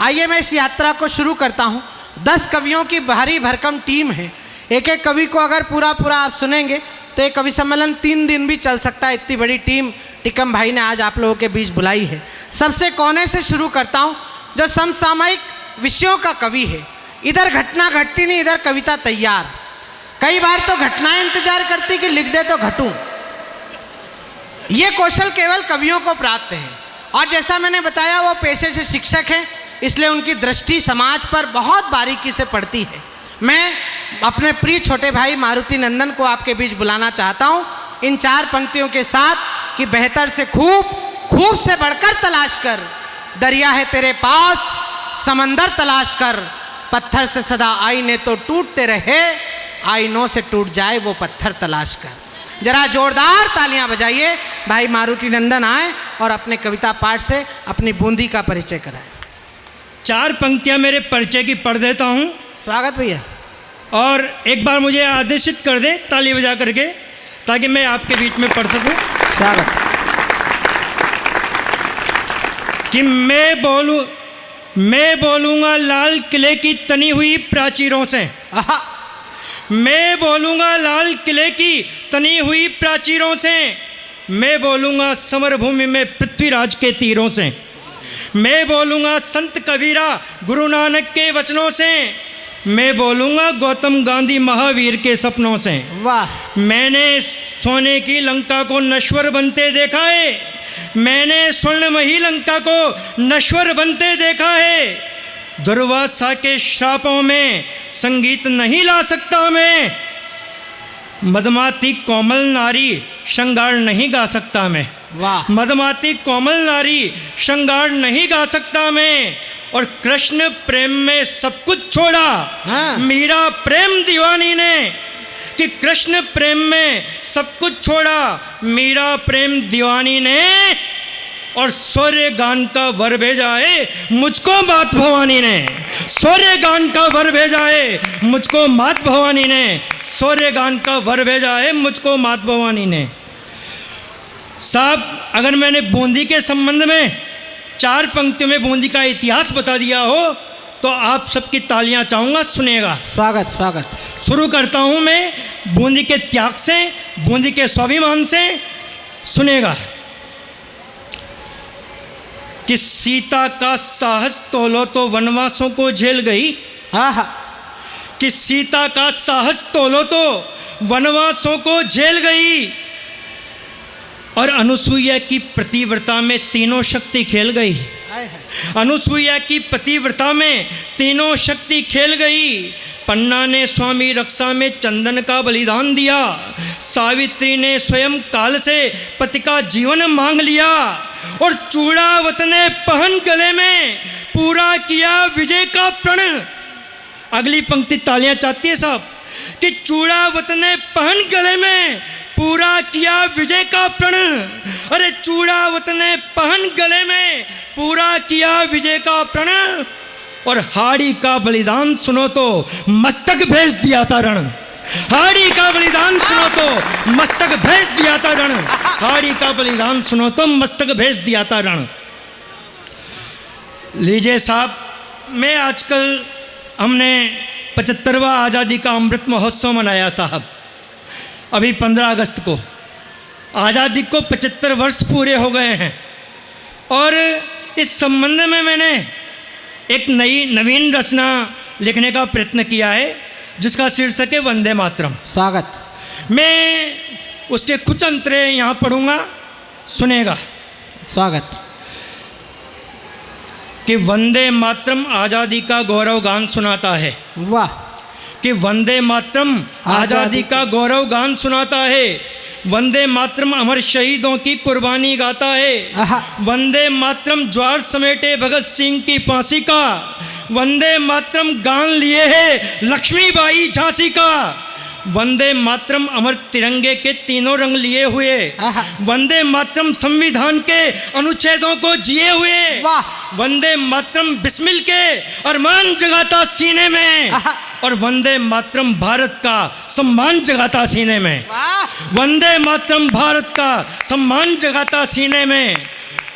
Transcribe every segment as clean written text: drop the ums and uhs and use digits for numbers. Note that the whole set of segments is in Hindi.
आइए मैं इस यात्रा को शुरू करता हूँ। 10 कवियों की भारी भरकम टीम है। एक एक कवि को अगर पूरा आप सुनेंगे तो ये कवि सम्मेलन 3 दिन भी चल सकता है। इतनी बड़ी टीम टिकम भाई ने आज आप लोगों के बीच बुलाई है। सबसे कोने से शुरू करता हूँ, जो समसामयिक विषयों का कवि है। इधर घटना घटती नहीं, इधर कविता तैयार। कई बार तो घटनाएं इंतजार करती कि लिख दे तो घटूं। ये कौशल केवल कवियों को प्राप्त है। और जैसा मैंने बताया, वो पेशे से शिक्षक हैं, इसलिए उनकी दृष्टि समाज पर बहुत बारीकी से पड़ती है। मैं अपने प्रिय छोटे भाई मारुति नंदन को आपके बीच बुलाना चाहता हूँ इन 4 पंक्तियों के साथ कि बेहतर से खूब से बढ़कर तलाश कर, दरिया है तेरे पास समंदर तलाश कर, पत्थर से सदा आईने तो टूटते रहे, आईनों से टूट जाए वो पत्थर तलाश कर। जरा जोरदार तालियां बजाइए। भाई मारुति नंदन आए और अपने कविता पाठ से अपनी बूंदी का परिचय कराएं। 4 पंक्तियां मेरे परिचय की पढ़ देता हूं। स्वागत भैया। और एक बार मुझे आदेशित कर दे ताली बजा करके, ताकि मैं आपके बीच में पढ़ सकूं। स्वागत। कि मैं बोलूँगा लाल किले की तनी हुई प्राचीरों से। मैं बोलूँगा लाल किले की तनी हुई प्राचीरों से। मैं बोलूँगा समर भूमि में पृथ्वीराज के तीरों से। मैं बोलूँगा संत कबीरा गुरु नानक के वचनों से। मैं बोलूँगा गौतम गांधी महावीर के सपनों से। वाह। मैंने सोने की लंका को नश्वर बनते देखा है। मैंने स्वर्णमयी लंका को नश्वर बनते देखा है। दुर्वासा के श्रापों में संगीत नहीं ला सकता मैं। मदमाती कोमल नारी श्रृंगार नहीं गा सकता मैं। वाह। मदमाती कोमल नारी श्रृंगार नहीं गा सकता मैं। और कृष्ण प्रेम में सब कुछ छोड़ा। हाँ। मीरा प्रेम दीवानी ने, कि कृष्ण प्रेम में सब कुछ छोड़ा, मीरा प्रेम दीवानी ने। और सूर्य गान का वर भेजा है मुझको मात भवानी ने। सूर्य गान का वर भेजा है मुझको मात भवानी ने। सूर्य गान का वर भेजा है मुझको मात भवानी ने। साहब, अगर मैंने बूंदी के संबंध में 4 पंक्तियों में बूंदी का इतिहास बता दिया हो तो आप सबकी तालियां चाहूँगा, सुनेगा। स्वागत स्वागत। शुरू करता हूँ मैं बूंदी के त्याग से, बूंदी के स्वाभिमान से, सुनेगा। कि सीता का साहस तोलो तो वनवासों को झेल गई। हाँ। कि सीता का साहस तोलो तो वनवासों को झेल गई। और अनुसुईया की पतिव्रता में तीनों शक्ति खेल गई। अनुसुईया की पतिव्रता में तीनों शक्ति खेल गई। पन्ना ने स्वामी रक्षा में चंदन का बलिदान दिया। सावित्री ने स्वयं काल से पति का जीवन मांग लिया। और चूड़ावत ने पहन गले में पूरा किया विजय का प्रण। अगली पंक्ति तालियां चाहती है साहब। कि चूड़ावत ने पहन गले में पूरा किया विजय का प्रण। अरे चूड़ावत ने पहन गले में पूरा किया विजय का प्रण। और हाड़ी का बलिदान सुनो तो मस्तक भेज दिया था रण। हाड़ी का बलिदान सुनो तो मस्तक भेज दिया था रण। हाड़ी का बलिदान सुनो तो मस्तक भेज दिया था रण। लीजिए साहब, मैं आजकल हमने 75वां आज़ादी का अमृत महोत्सव मनाया साहब। अभी 15 अगस्त को आज़ादी को 75 वर्ष पूरे हो गए हैं। और इस संबंध में मैंने एक नवीन रचना लिखने का प्रयत्न किया है, जिसका शीर्षक है वंदे मातरम। स्वागत। मैं उसके कुछ अंतरे यहाँ पढ़ूंगा, सुनेगा। स्वागत। कि वंदे मातरम आज़ादी का गौरव गान सुनाता है। वाह। कि वंदे मातरम आज़ादी का गौरव गान सुनाता है। वंदे मातरम अमर शहीदों की कुर्बानी गाता है। वंदे मातरम ज्वार समेटे भगत सिंह की फांसी का। वंदे मातरम गान लिए है लक्ष्मीबाई झांसी का। वंदे मातरम अमर तिरंगे के तीनों रंग लिए हुए। वंदे मातरम संविधान के अनुच्छेदों को जिए हुए। वंदे मातरम बिस्मिल के अरमान जगाता सीने में। और वंदे मातरम भारत का सम्मान जगाता सीने में। वंदे मातरम भारत का सम्मान जगाता सीने में।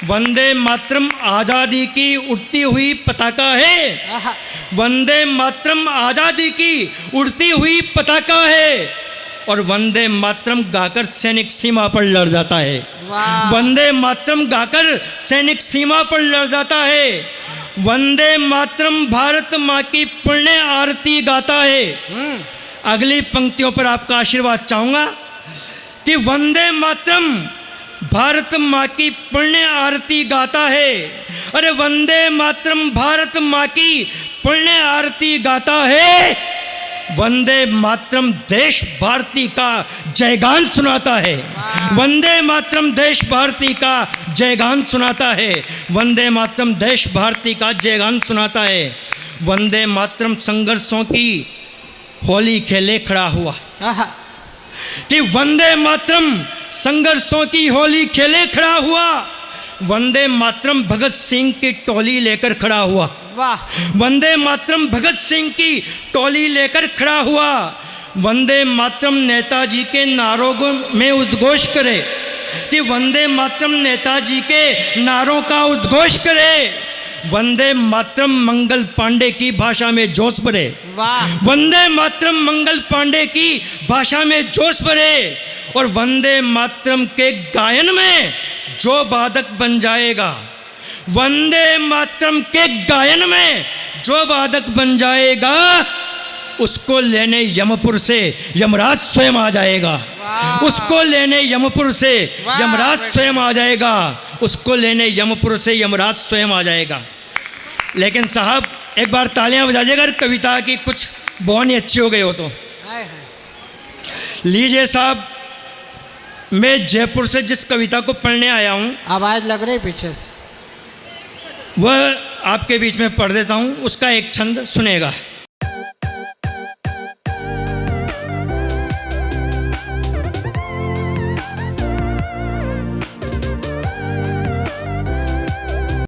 वंदे मातरम आज़ादी की उड़ती हुई पताका है। आहा, वंदे मातरम आज़ादी की उड़ती हुई पताका है। और वंदे मातरम गाकर सैनिक सीमा पर लड़ जाता है। वाह। वंदे मातरम गाकर सैनिक सीमा पर लड़ जाता है। वंदे मातरम भारत माँ की पुण्य आरती गाता है। अगली पंक्तियों पर आपका आशीर्वाद चाहूंगा कि वंदे मातरम भारत माँ की पुण्य आरती गाता है। अरे वंदे मातरम भारत माँ की पुण्य आरती गाता है। वंदे मातरम देश भारती का जयगान सुनाता है। वंदे मातरम देश भारती का जयगान सुनाता है। वंदे मातरम देश भारती का जयगान सुनाता है। वंदे मातरम संघर्षों की होली खेले खड़ा हुआ आहा, कि वंदे मातरम संघर्षों की होली खेले खड़ा हुआ। वंदे मातरम भगत सिंह की टोली लेकर खड़ा हुआ। वाह। वंदे मातरम भगत सिंह की टोली लेकर खड़ा हुआ। वंदे मातरम नेताजी के नारों में उद्घोष करे कि वंदे मातरम नेताजी के नारों का उद्घोष करे। वंदे मातरम मंगल पांडे की भाषा में जोश भरे। वाह। वंदे मातरम मंगल पांडे की भाषा में जोश भरे। और वंदे मातरम के गायन में जो वादक बन जाएगा, वंदे मातरम के गायन में जो वादक बन जाएगा, उसको लेने यमपुर से यमराज स्वयं आ जाएगा। उसको लेने यमपुर से यमराज स्वयं आ जाएगा। उसको लेने यमपुर से यमराज स्वयं आ जाएगा। लेकिन साहब एक बार तालियां बजा दीजिएगा, अगर कविता की कुछ बहुत ही अच्छी हो गई हो तो। हाय हाय। लीजिए साहब, मैं जयपुर से जिस कविता को पढ़ने आया हूँ आवाज लग रही पीछे से। वह आपके बीच में पढ़ देता हूँ। उसका एक छंद सुनेगा।